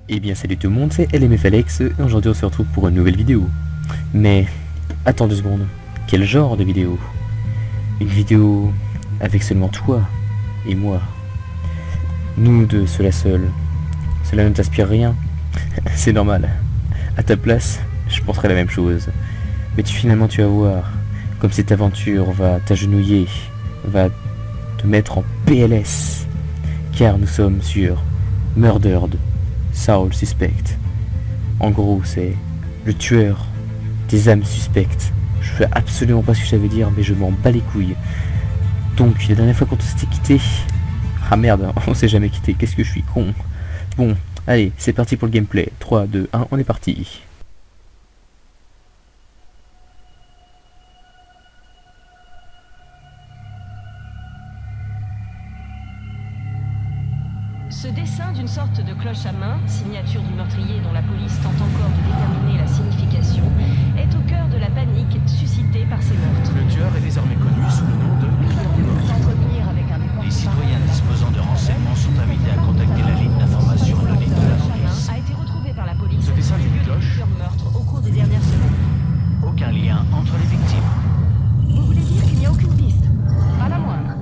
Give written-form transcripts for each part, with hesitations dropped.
Eh bien salut tout le monde, c'est LMFAlex et aujourd'hui on se retrouve pour une nouvelle vidéo. Mais attends 2 secondes, quel genre de vidéo? Une vidéo avec seulement toi et moi. Nous deux, cela seul. Cela ne t'inspire rien? C'est normal. À ta place, je penserais la même chose. Mais finalement tu vas voir, comme cette aventure va t'agenouiller, va te mettre en PLS. Car nous sommes sur Murdered Soul Suspect. En gros, c'est le tueur des âmes suspectes. Je sais absolument pas ce que ça veut dire, mais je m'en bats les couilles. Donc, la dernière fois qu'on s'était quitté... Ah merde, on s'est jamais quitté, qu'est-ce que je suis con. Bon, allez, c'est parti pour le gameplay. 3, 2, 1, on est parti. Ce dessin d'une sorte de cloche à main, signature du meurtrier dont la police tente encore de déterminer la signification, est au cœur de la panique suscitée par ces meurtres. Le tueur est désormais connu sous le nom de Killer du Nord. S'entretenir avec un Les citoyens disposant de renseignements sont invités à contacter la ligne d'information Le Lit de la cloche à main Police. a été retrouvé par la police Ce dessin du d'une lieu de cloche. plusieurs meurtres au cours des dernières semaines. Aucun lien entre les victimes. Vous voulez dire qu'il n'y a aucune piste? Pas la moindre.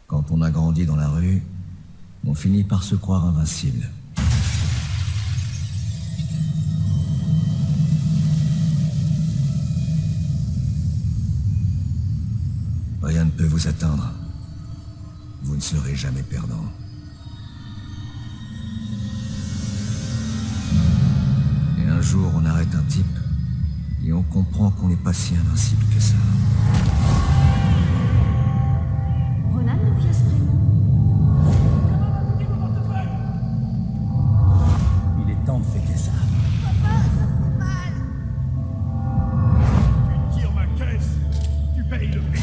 Quand on a grandi dans la rue, on finit par se croire invincible. Rien ne peut vous atteindre. Vous ne serez jamais perdant. Et un jour, on arrête un type, et on comprend qu'on n'est pas si invincible que ça. Ronan nous vient ce prénom. Il est temps de fêter ça. Tu tires ma caisse, tu payes le prix.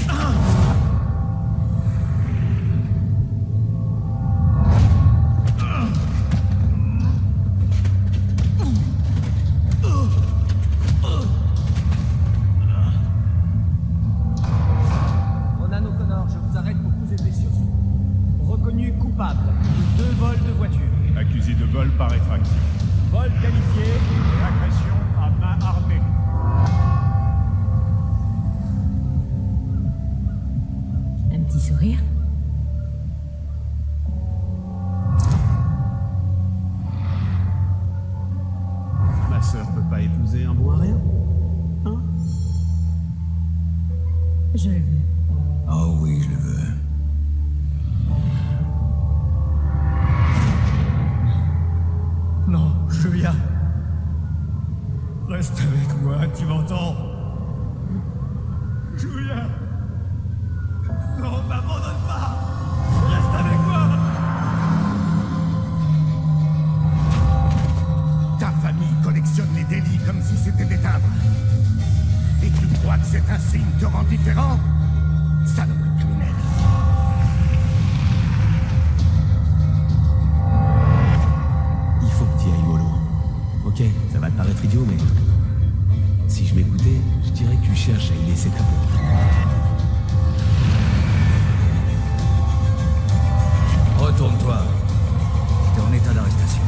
Ronan O'Connor, je vous arrête pour coups et blessures. Reconnu coupable de 2 vols de voiture. Accusé de vol par effraction. Vol qualifié et agression à main armée. Un petit sourire. Ma sœur peut pas épouser un beau à rien. Hein? Je le veux. Oh oui, je le veux. Non, Julia. Reste avec moi, tu m'entends? Julia. Non, m'abandonne pas. Reste avec moi. Ta famille collectionne les délits comme si c'était des timbres. Et tu crois que cet insigne te rend différent? Saloperie criminelle. Il faut que tu ailles mollo. Ok, ça va te paraître idiot, mais... Si je m'écoutais, je dirais que tu cherches à y laisser ta peau. Retourne-toi. T'es en état d'arrestation.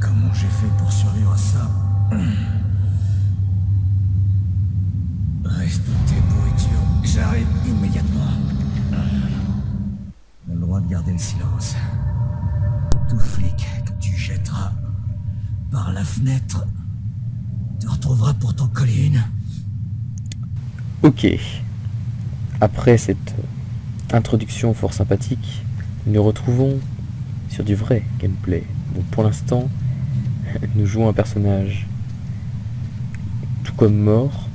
Comment j'ai fait pour survivre à ça? Reste tes pourritures. J'arrive immédiatement. On a le droit de garder le silence. Tout flic que tu jetteras par la fenêtre te retrouvera pour t'en coller une. Ok. Après cette introduction fort sympathique, nous nous retrouvons sur du vrai gameplay. Donc pour l'instant, nous jouons un personnage tout comme mort,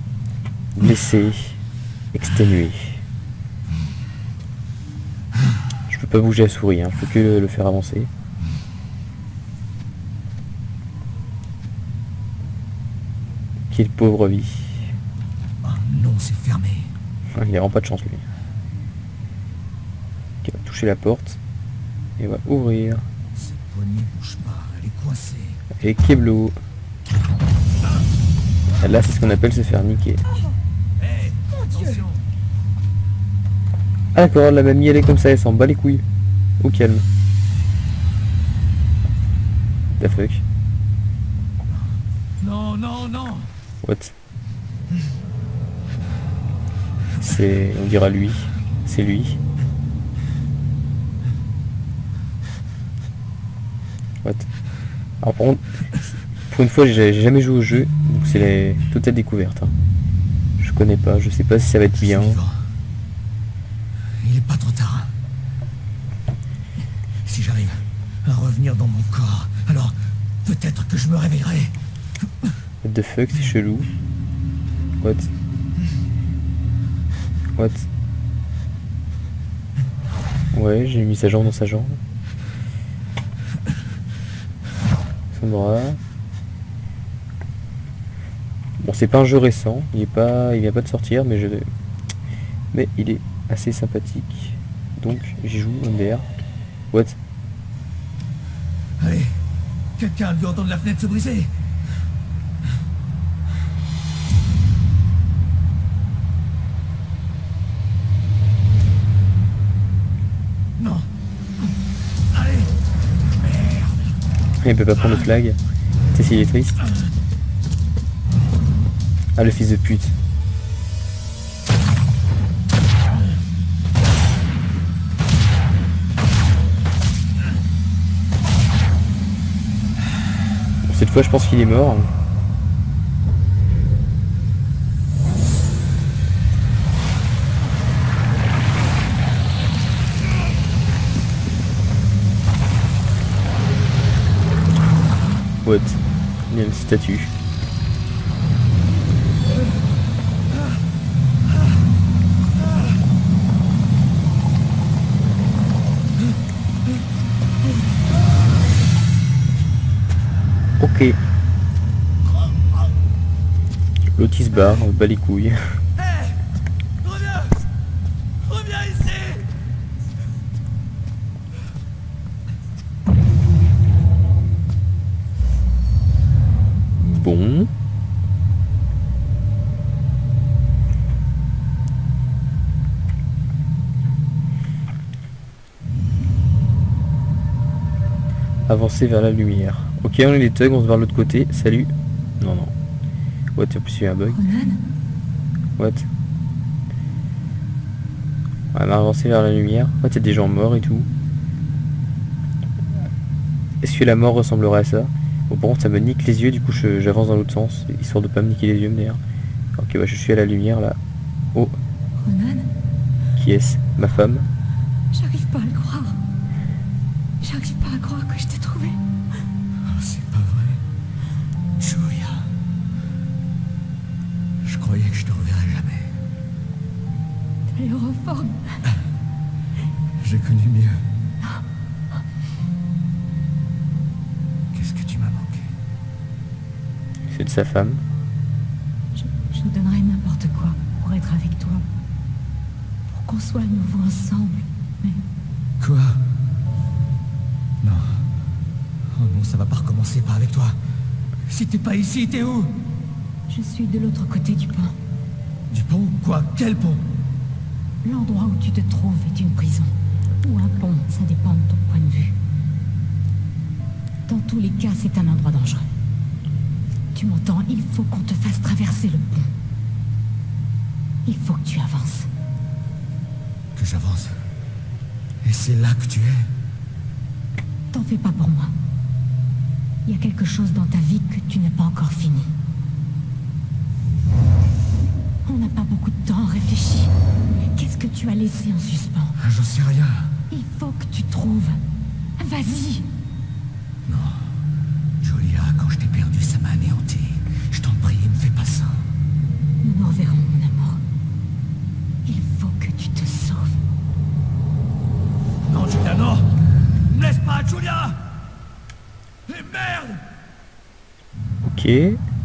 blessé, exténué. Je peux pas bouger la souris, hein, je peux que le faire avancer. Quelle pauvre vie. Oh non, c'est fermé. Il a vraiment pas de chance lui. Ok, on va toucher la porte et on va ouvrir. poignée bouge pas, elle est coincée. Et Keblo. Là, c'est ce qu'on appelle se faire niquer. Hé, attention. Ah d'accord, la mamie elle est comme ça, elle s'en bat les couilles. Au calme. The fuck. Non, non, non. What? C'est... on dira lui. C'est lui. What? Alors par contre, pour une fois j'ai jamais joué au jeu, donc c'est la totale découverte. Hein. Je connais pas, je sais pas si ça va être bien. Il est pas trop tard. Si j'arrive à revenir dans mon corps, alors peut-être que je me réveillerai. What the fuck, c'est chelou. What? What? Ouais, j'ai mis sa jambe dans sa jambe. Son bras. Bon, c'est pas un jeu récent, il vient pas de sortir, mais il est assez sympathique. Donc j'y joue MDR. What? Allez, quelqu'un a dû entendre la fenêtre se briser. Non. Allez. Merde. Il peut pas prendre le flag. Tu sais s'il est triste. Ah le fils de pute. Bon, cette fois je pense qu'il est mort. What? Il y a une statue. Ok. L'autre il se barre, on bat les couilles. Hé, reviens. Reviens ici. Bon. Avancer vers la lumière. Ok, on est les thugs, on se barre de l'autre côté. Salut. Non, non. What, en plus il y a un bug. Ronan, What? On va avancer vers la lumière. What, il y a des gens morts et tout. Est-ce que la mort ressemblerait à ça? Bon, par contre, ça me nique les yeux, du coup j'avance dans l'autre sens, histoire de pas me niquer les yeux, d'ailleurs. Ok, bah je suis à la lumière là. Oh, Ronan, qui est-ce? Ma femme? j'arrive pas à le croire. J'arrive pas à croire que je t'ai trouvé. C'est pas vrai. Julia. Je croyais que je te reverrais jamais. Aéroforme. J'ai connu mieux. Qu'est-ce que tu m'as manqué? C'est de sa femme. Je donnerais n'importe quoi pour être avec toi. Pour qu'on soit à nouveau ensemble. Mais Quoi? Non. Oh non, ça va pas recommencer par avec toi. Si t'es pas ici, t'es où? je suis de l'autre côté du pont. Du pont? Quoi? Quel pont? L'endroit où tu te trouves est une prison. Ou un pont, ça dépend de ton point de vue. Dans tous les cas, c'est un endroit dangereux. Tu m'entends? Il faut qu'on te fasse traverser le pont. Il faut que tu avances. Que j'avance. Et c'est là que tu es? T'en fais pas pour moi. Il y a quelque chose dans ta vie que tu n'as pas encore fini. On n'a pas beaucoup de temps à réfléchir. Qu'est-ce que tu as laissé en suspens? J'en sais rien. Il faut que tu trouves. Vas-y. Non. Julia, quand je t'ai perdu, ça m'a anéanti. Je t'en prie, ne fais pas ça. Nous nous reverrons, mon amour. Il faut que tu te sauves. Non, Julia, non. Ne me laisse pas, Julia. Et merde. Ok.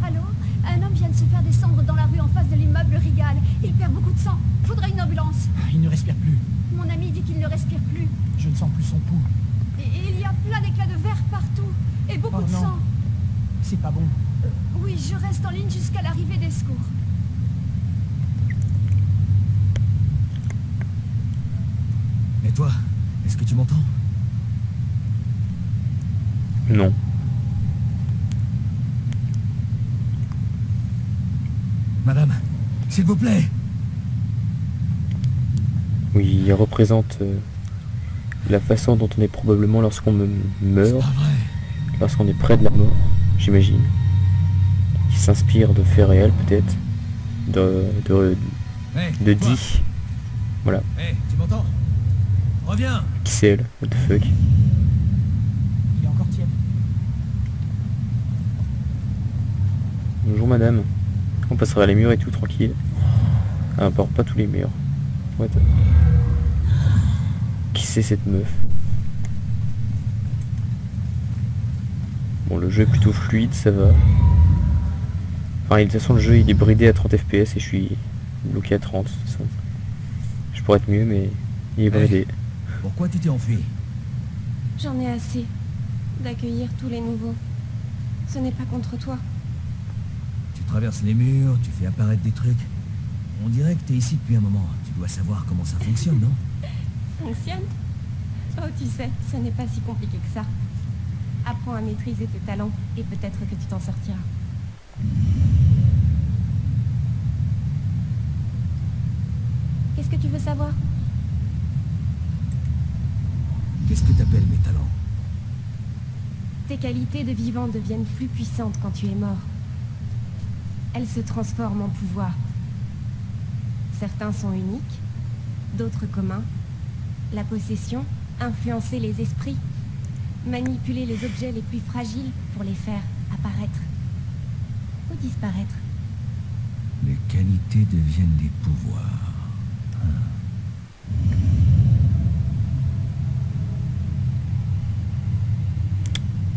Allô? Un homme vient de se faire descendre dans la rue en face de l'immeuble Rigal. Il perd beaucoup de sang. Faudrait une ambulance. Il ne respire plus. Mon ami dit qu'il ne respire plus. Je ne sens plus son pouls. Et il y a plein d'éclats de verre beaucoup Oh de non. sang. C'est pas bon. Oui, je reste en ligne jusqu'à l'arrivée des secours. Et toi, est-ce que tu m'entends? Non. Madame, s'il vous plaît. Oui, il représente la façon dont on est probablement lorsqu'on C'est meurt, pas vrai. lorsqu'on est près de la mort, j'imagine. Qui s'inspire de faits réels peut-être, Hey, de toi. Dee. Voilà, Hey, tu m'entends? Reviens. qui c'est elle? What the fuck? Il est encore tiède. Bonjour madame. On passera les murs et tout tranquille. Ah, pas tous les murs. What? Qui c'est cette meuf? Bon, le jeu est plutôt fluide, ça va. Enfin, de toute façon, le jeu il est bridé à 30 FPS et je suis bloqué à 30. De toute façon. Je pourrais être mieux, mais il est bridé. Pourquoi tu t'es enfui? J'en ai assez d'accueillir tous les nouveaux. Ce n'est pas contre toi. Tu traverses les murs, tu fais apparaître des trucs. On dirait que t'es ici depuis un moment. Tu dois savoir comment ça fonctionne, non? Fonctionne? Oh, tu sais, ce n'est pas si compliqué que ça. Apprends à maîtriser tes talents et peut-être que tu t'en sortiras. Qu'est-ce que tu veux savoir? Qu'est-ce que t'appelles mes talents? Tes qualités de vivant deviennent plus puissantes quand tu es mort. Elles se transforment en pouvoir. Certains sont uniques, d'autres communs. La possession, influencer les esprits, manipuler les objets les plus fragiles pour les faire apparaître ou disparaître. Les qualités deviennent des pouvoirs.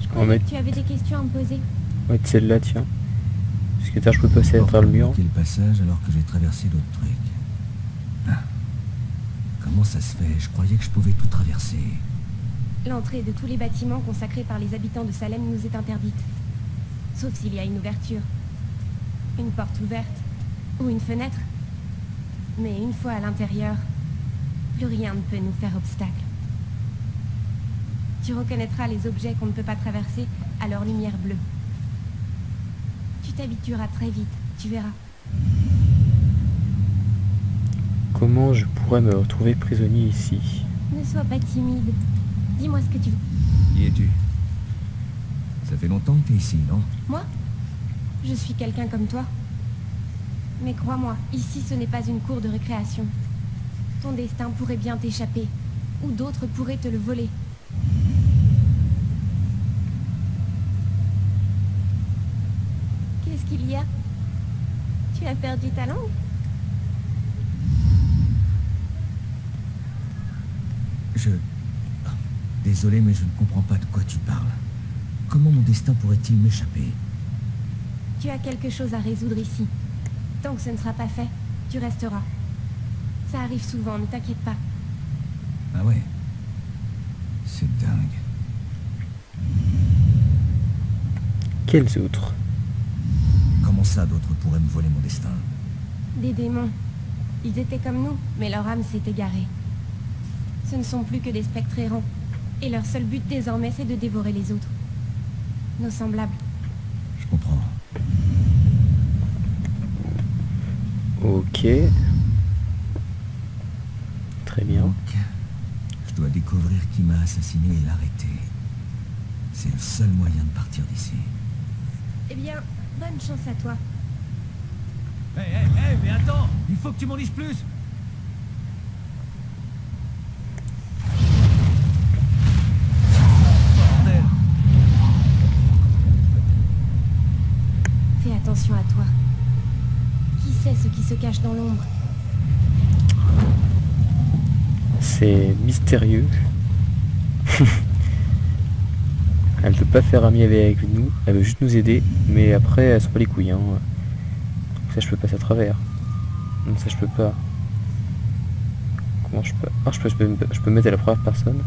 Je On va croyais mettre que tu avais des questions à me poser. ouais, celle-là, tiens. Parce que tard, je peux passer à travers le mur. Quel passage alors que j'ai traversé d'autres trucs. Ah. Comment ça se fait? Je croyais que je pouvais tout traverser. L'entrée de tous les bâtiments consacrés par les habitants de Salem nous est interdite. Sauf s'il y a une ouverture. Une porte ouverte. Ou une fenêtre. Mais une fois à l'intérieur, plus rien ne peut nous faire obstacle. Tu reconnaîtras les objets qu'on ne peut pas traverser à leur lumière bleue. Tu t'habitueras très vite, tu verras. Comment je pourrais me retrouver prisonnier ici? Ne sois pas timide. Dis-moi ce que tu veux. Qui es-tu? Ça fait longtemps que t'es ici, non? Moi? Je suis quelqu'un comme toi. Mais crois-moi, ici ce n'est pas une cour de récréation. Ton destin pourrait bien t'échapper. Ou d'autres pourraient te le voler. Qu'est-ce qu'il y a? Tu as perdu ta langue? Désolé, mais je ne comprends pas de quoi tu parles. Comment mon destin pourrait-il m'échapper? Tu as quelque chose à résoudre ici. Tant que ce ne sera pas fait, tu resteras. Ça arrive souvent, ne t'inquiète pas. Ah ouais? C'est dingue. Quels autres? Comment ça, d'autres pourraient me voler mon destin? Des démons. Ils étaient comme nous, mais leur âme s'est égarée. Ce ne sont plus que des spectres errants. Et leur seul but désormais, c'est de dévorer les autres. Nos semblables. Je comprends. Ok. Très bien. Donc, je dois découvrir qui m'a assassiné et l'arrêter. C'est le seul moyen de partir d'ici. Eh bien, bonne chance à toi. Hé, mais attends! Il faut que tu m'en dises plus! Bordel! Fais attention à toi. Qui sait ce qui se cache dans l'ombre? C'est mystérieux. Elle veut pas faire amie avec nous, elle veut juste nous aider, mais après elle s'en bat les couilles. Hein. Ça je peux passer à travers. Non, ça je peux pas. Comment je peux... Ah, je peux me mettre à la première personne.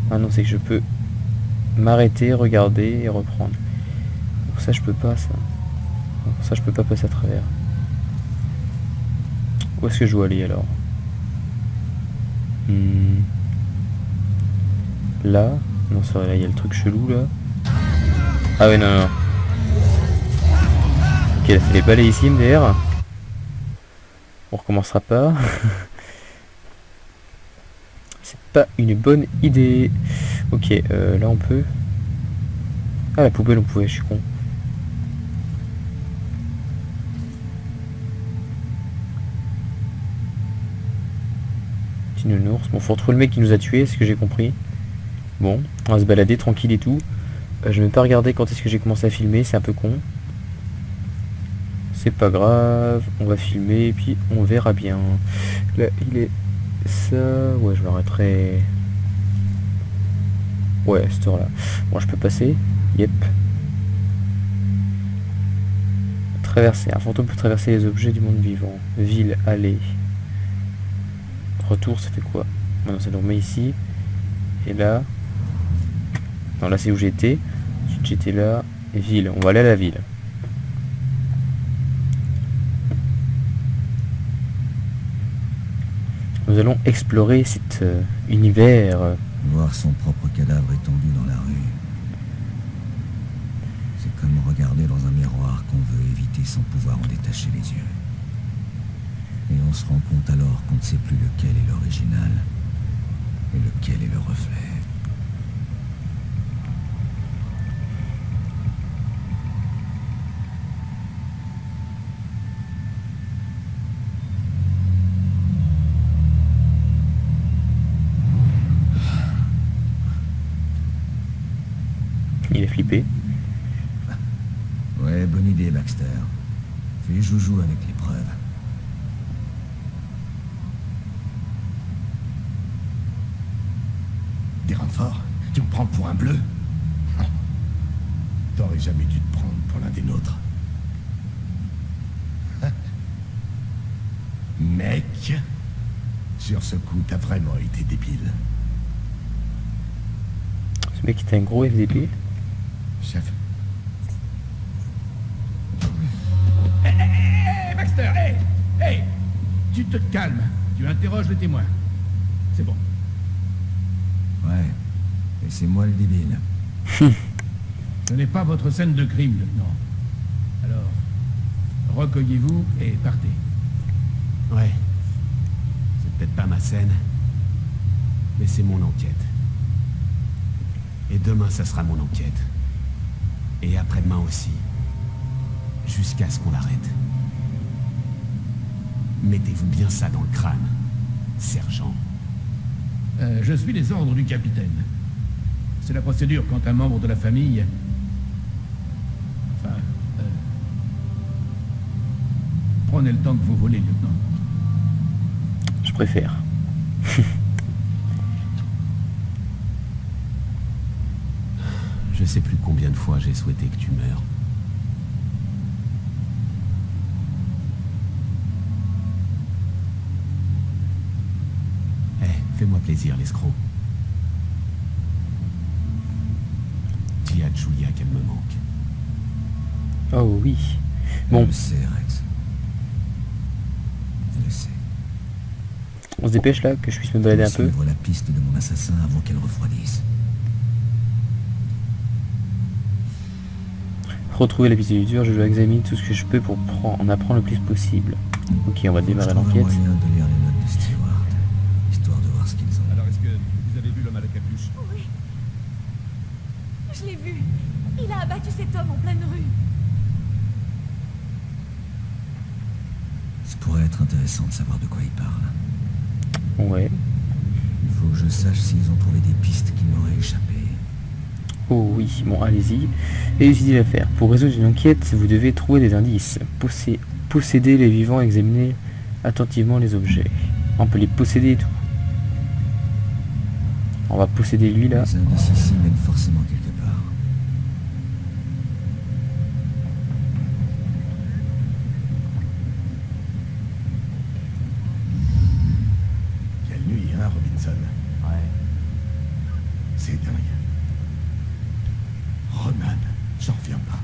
Ah non, c'est que je peux m'arrêter, regarder et reprendre. Donc ça je peux pas ça. Donc ça je peux pas passer à travers. Où est-ce que je dois aller alors? Là? Non ça là il y a le truc chelou là. Ah ouais non. Ok elle a fait les balais ici MDR. On recommencera pas. C'est pas une bonne idée. Ok là on peut. Ah la poubelle on pouvait, je suis con. Petit nounours. Bon faut retrouver le mec qui nous a tués, c'est ce que j'ai compris. Bon, on va se balader tranquille et tout. Je vais même pas regarder quand est-ce que j'ai commencé à filmer, c'est un peu con. C'est pas grave, on va filmer et puis on verra bien. Là il est ça, ouais je m'arrêterai. Ouais cette heure là. Bon je peux passer, yep. Traverser, un fantôme peut traverser les objets du monde vivant. Ville, allée. Retour ça fait quoi? Non ça nous remet ici. Et là. Non là c'est où j'étais. J'étais là. Et ville, on va aller à la ville. Nous allons explorer cet univers. Voir son propre cadavre étendu dans la rue. C'est comme regarder dans un miroir qu'on veut éviter sans pouvoir en détacher les yeux. Et on se rend compte alors qu'on ne sait plus lequel est l'original et lequel est le reflet. Il est flippé. Ouais, bonne idée, Baxter. Fais joujou avec les preuves. Des renforts? Tu me prends pour un bleu? T'aurais jamais dû te prendre pour l'un des nôtres. Mec, sur ce coup, t'as vraiment été débile. Ce mec est un gros FDP. Chef. Hé, Baxter, hé, tu te calmes. Tu interroges les témoins. C'est bon. Ouais, et c'est moi le débile. Ce n'est pas votre scène de crime, lieutenant. Alors, recueillez-vous et partez. Ouais. C'est peut-être pas ma scène, mais c'est mon enquête. Et demain, ça sera mon enquête. Et après-demain aussi. Jusqu'à ce qu'on l'arrête. Mettez-vous bien ça dans le crâne, sergent. Je suis les ordres du capitaine. C'est la procédure quand un membre de la famille... Enfin... Prenez le temps que vous voulez, lieutenant. Je préfère. Je sais plus combien de fois j'ai souhaité que tu meurs. Fais-moi plaisir, l'escroc. Dis à Julia qu'elle me manque. Oh oui. Bon. Je le sais, Rex. Je le sais. On se dépêche là, que je puisse me balader un peu. Suivre la piste de mon assassin avant qu'elle refroidisse. Retrouver la piste du dur, je dois examiner tout ce que je peux pour en apprendre le plus possible. Ok, on va démarrer l'enquête. moyen de lire les notes de Stewart, histoire de voir ce qu'ils ont. Alors, est-ce que vous avez vu l'homme à la capuche? Oui. Je l'ai vu. Il a abattu cet homme en pleine rue. Ça pourrait être intéressant de savoir de quoi il parle. Ouais. Il faut que je sache s'ils ont trouvé des pistes qui m'auraient échappé. Oh oui, bon allez-y. Et les idées à faire. Pour résoudre une enquête, vous devez trouver des indices. Posséder les vivants, examiner attentivement les objets. On peut les posséder et tout. On va posséder lui là. Les indices ici mènent forcément quelque part. Quelle nuit, hein, Robinson? Ouais. C'est dingue. pas.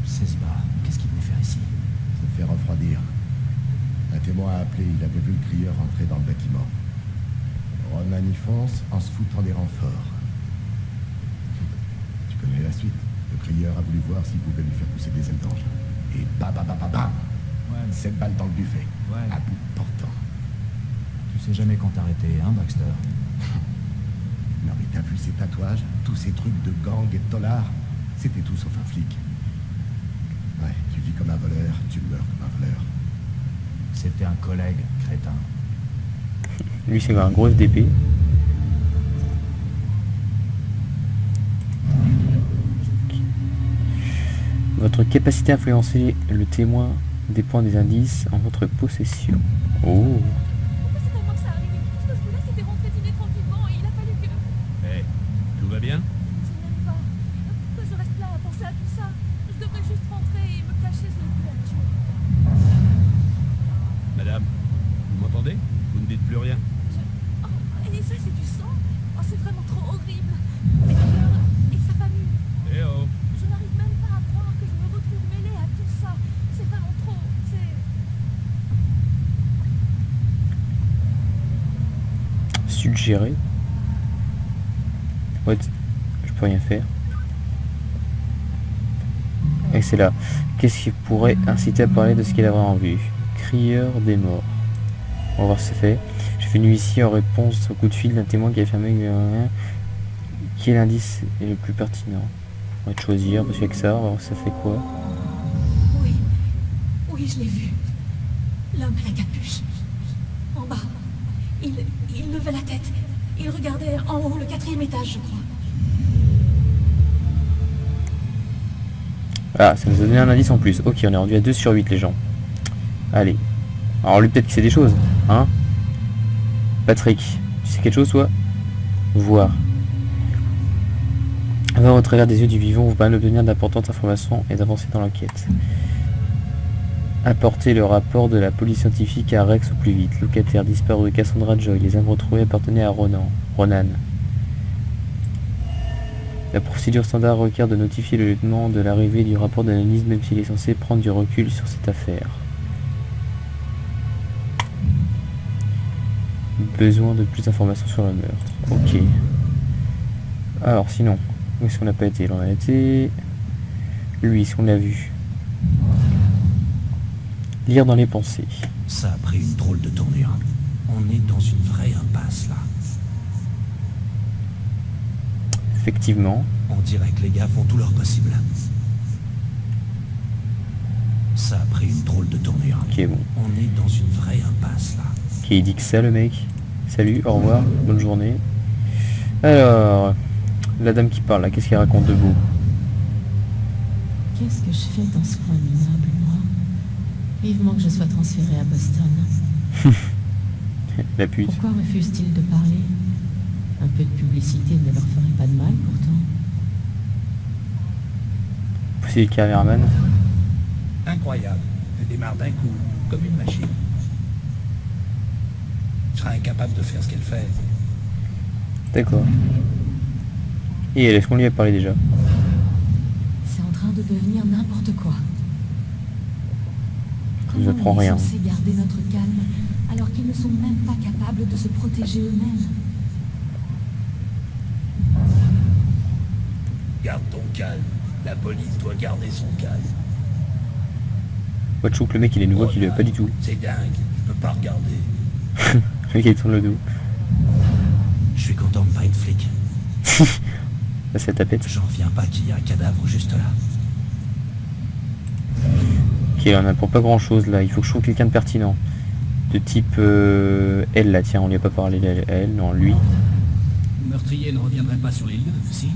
C'est ce bar. Qu'est-ce qu'il venait faire ici? Se fait refroidir. Un témoin a appelé, il avait vu le crieur entrer dans le bâtiment. Ronan y fonce en se foutant des renforts. Tu connais la suite. Le crieur a voulu voir s'il pouvait lui faire pousser des ailes d'ange. Et bam, bam, bam, bam, bam. Ouais. 7 balles dans le buffet. Ouais. À bout portant. Tu sais jamais quand t'arrêter, hein, Baxter? Non mais t'as vu ces tatouages? Tous ces trucs de gang et de tolards? C'était tout sauf un flic. Ouais, tu vis comme un voleur, tu meurs comme un voleur. C'était un collègue, crétin. Lui, c'est un gros FDP. Votre capacité à influencer le témoin dépend des indices en votre possession. Oh. C'est à moi que ça arrive. Tout ce que je voulais, c'était rentrer dîner tranquillement et il a fallu que... Hé, tout va bien? Je ne sais même pas. Pourquoi je reste là à penser à tout ça? Je devrais juste rentrer et me cacher sous une couverture. Madame, vous m'entendez? Vous ne dites plus rien. Oh, et ça, c'est du sang? Oh, c'est vraiment trop horrible. Et d'ailleurs, et sa famille? Eh oh! Je n'arrive même pas à croire que je me retrouve mêlée à tout ça. C'est vraiment trop, c'est... Suggéré. What? Je peux rien faire. Et c'est là. Qu'est-ce qui pourrait inciter à parler de ce qu'il a vraiment vu? Crieur des morts. On va voir si c'est fait. Je suis venu ici en réponse au coup de fil d'un témoin qui a affirmé que... Quel indice est le plus pertinent? On va te choisir, parce qu'avec ça, on va voir ça fait quoi. Oui. Oui, je l'ai vu. L'homme à la capuche. En bas. Il levait la tête. Il regardait en haut, le 4e étage, je crois. Ah, ça nous a donné un indice en plus. Ok, on est rendu à 2 sur 8, les gens. Allez. Alors lui, peut-être qu'il sait des choses, hein? Patrick, tu sais quelque chose, toi? Voir. Voir au travers des yeux du vivant vous permet d'obtenir d'importantes informations et d'avancer dans l'enquête. Apporter le rapport de la police scientifique à Rex au plus vite. Locataire disparu de Cassandra Joy. Les âmes retrouvées appartenaient à Ronan. La procédure standard requiert de notifier le lieutenant de l'arrivée du rapport d'analyse, même s'il est censé prendre du recul sur cette affaire. Besoin de plus d'informations sur le meurtre. Ok. Alors sinon, où est-ce qu'on n'a pas été? On a été... Lui, est-ce qu'on l'a vu? Lire dans les pensées. Ça a pris une drôle de tournure. On est dans une vraie impasse, là. Effectivement. On dirait que les gars font tout leur possible. Ça a pris une drôle de tournure. Ok, bon. On est dans une vraie impasse, là. Ok, il dit que ça, le mec. Salut, au revoir, bonne journée. Alors, la dame qui parle, là, qu'est-ce qu'elle raconte de beau? Qu'est-ce que je fais dans ce coin minable, moi? Vivement que je sois transférée à Boston. La pute. Pourquoi refuse-t-il de parler? Un peu de publicité ne leur ferait pas de mal, pourtant. C'est le caméraman. Incroyable. Elle démarre d'un coup, comme une machine. Je serais incapable de faire ce qu'elle fait. D'accord. Et est-ce qu'on lui a parlé déjà? C'est en train de devenir n'importe quoi. Je vous apprends Comment on est rien. censé garder notre calme alors qu'ils ne sont même pas capables de se protéger eux-mêmes? Garde ton calme. La police doit garder son calme. Watchouk, le mec, il est nouveau, qu'il lui a pas du tout. C'est dingue. Je peux pas regarder. Le mec, il tourne le dos. Je suis content de pas être flic. Là, c'est tapette. J'en reviens pas qu'il y a un cadavre juste là. Ok, on a pour pas grand chose là. Il faut que je trouve quelqu'un de pertinent. De type elle là, tiens, on lui a pas parlé elle, non, lui. Le meurtrier ne reviendrait pas sur les lieux, si?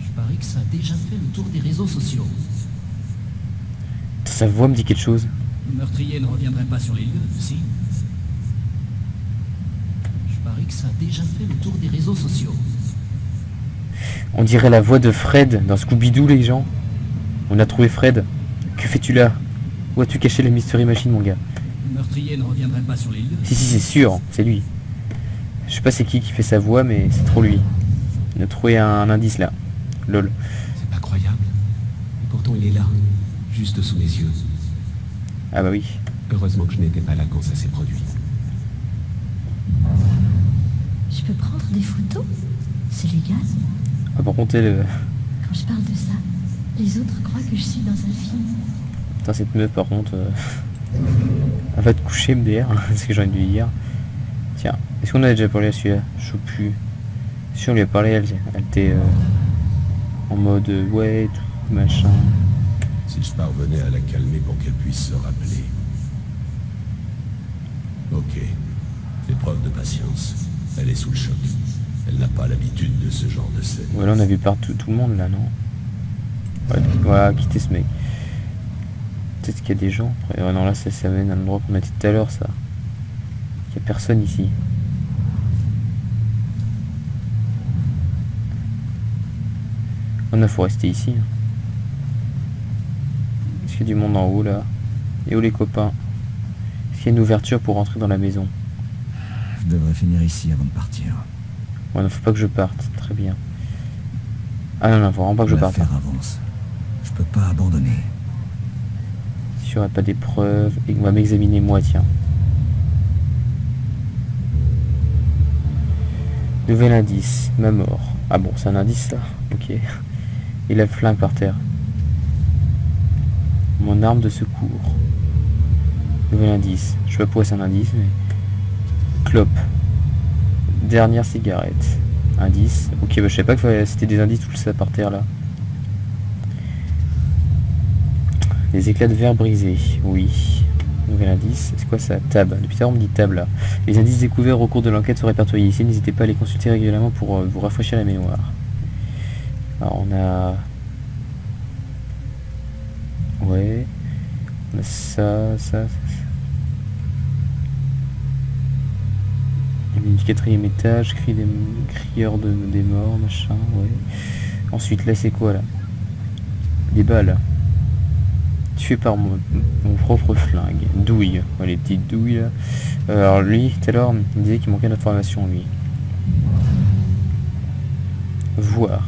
Je parie que ça a déjà fait le tour des réseaux sociaux. Sa voix me dit quelque chose. Le meurtrier ne reviendrait pas sur les lieux, si? Je parie que ça a déjà fait le tour des réseaux sociaux. On dirait la voix de Fred dans Scooby-Doo, les gens. On a trouvé Fred. Que fais-tu là? Où as-tu caché la Mystery Machine, mon gars? Le meurtrier ne reviendrait pas sur les lieux. Si, c'est sûr, c'est lui. Je sais pas c'est qui fait sa voix, mais c'est trop lui. On a trouvé un indice là. Lol. C'est pas croyable. Et pourtant il est là, juste sous mes yeux. Ah bah oui. Heureusement que je n'étais pas là quand ça s'est produit. Je peux prendre des photos? C'est légal? Ah, par contre, elle... Quand je parle de ça, les autres croient que je suis dans un film. Putain, cette meuf, par contre... Elle va te coucher, MDR, c'est ce que j'ai envie de lui dire. Tiens, est-ce qu'on a déjà parlé à celui-là? Je sais plus. Si on lui a parlé, elle était en mode ouais, tout, machin. Si je parvenais à la calmer pour qu'elle puisse se rappeler. Ok. Fais preuve de patience. Elle est sous le choc. Elle n'a pas l'habitude de ce genre de scène. Voilà, on a vu partout tout le monde là, non? Ouais, voilà, quitter ce mec. Peut-être qu'il y a des gens. Après, ouais, non, là, ça mène à l'endroit qu'on a dit tout à l'heure, ça. Il n'y a personne ici. On a faut rester ici. Est-ce qu'il y a du monde en haut là? Et où les copains? Est-ce qu'il y a une ouverture pour rentrer dans la maison? Je devrais finir ici avant de partir. Ouais, non, faut pas que je parte. Très bien. Ah non, non, faut vraiment pas que je parte. L'affaire avance. Je peux pas abandonner. Si j'aurais pas des preuves, et qu'on va m'examiner moi, tiens. Nouvel indice, ma mort. Ah bon, c'est un indice ça? Ok. Et la flingue par terre. Mon arme de secours. Nouvel indice. Je sais pas pourquoi c'est un indice, mais... Clope. Dernière cigarette. Indice. Ok, bah je sais pas que c'était des indices tout ça par terre là. Les éclats de verre brisés. Oui. Nouvel indice. C'est quoi ça? Table. Depuis tout à l'heure on me dit table là. Les indices découverts au cours de l'enquête sont répertoriés ici. N'hésitez pas à les consulter régulièrement pour vous rafraîchir la mémoire. Alors on a... Ouais. On a ça. Il y a du 4e étage, crieur des morts, machin, ouais. Ensuite là c'est quoi là? Des balles. Tué par mon propre flingue. Douille. Ouais, les petites douilles là. Alors lui, tout à l'heure, il disait qu'il manquait d'informations lui. Voir.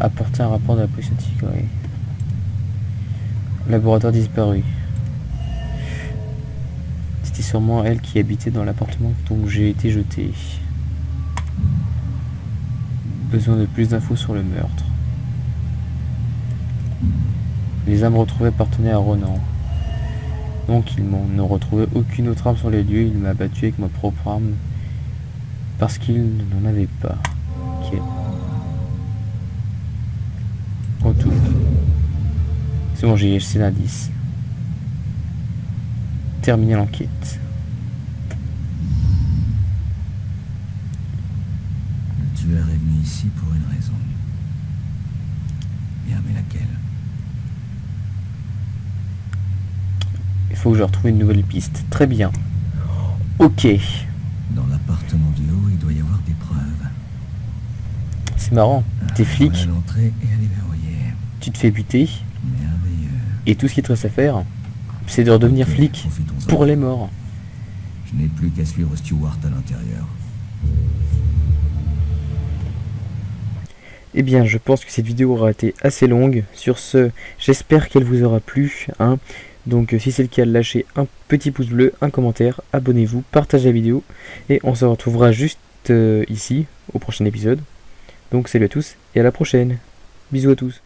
Apporter un rapport de la police scientifique, ouais. Laboratoire disparu. C'était sûrement elle qui habitait dans l'appartement dont j'ai été jeté. Besoin de plus d'infos sur le meurtre. Les armes retrouvées appartenaient à Ronan. Donc ils n'ont retrouvé aucune autre arme sur les lieux. Il m'a battu avec ma propre arme parce qu'il n'en avait pas. Ok. Retour. C'est bon, j'ai l'indice. Terminer l'enquête. Le tueur est venu ici pour une raison. Bien, mais laquelle? Il faut que je retrouve une nouvelle piste. Très bien. Ok. Dans l'appartement du haut, il doit y avoir des preuves. C'est marrant. T'es flic. Voilà l'entrée et elle est verrouillée. Tu te fais buter. Merveilleux. Et tout ce qui te reste à faire, c'est de redevenir flic Profitons-en. pour les morts. Je n'ai plus qu'à suivre Stewart à l'intérieur. Eh bien, je pense que cette vidéo aura été assez longue. Sur ce, j'espère qu'elle vous aura plu. Donc, si c'est le cas, lâchez un petit pouce bleu, un commentaire, abonnez-vous, partagez la vidéo. Et on se retrouvera juste ici, au prochain épisode. Donc, salut à tous et à la prochaine. Bisous à tous.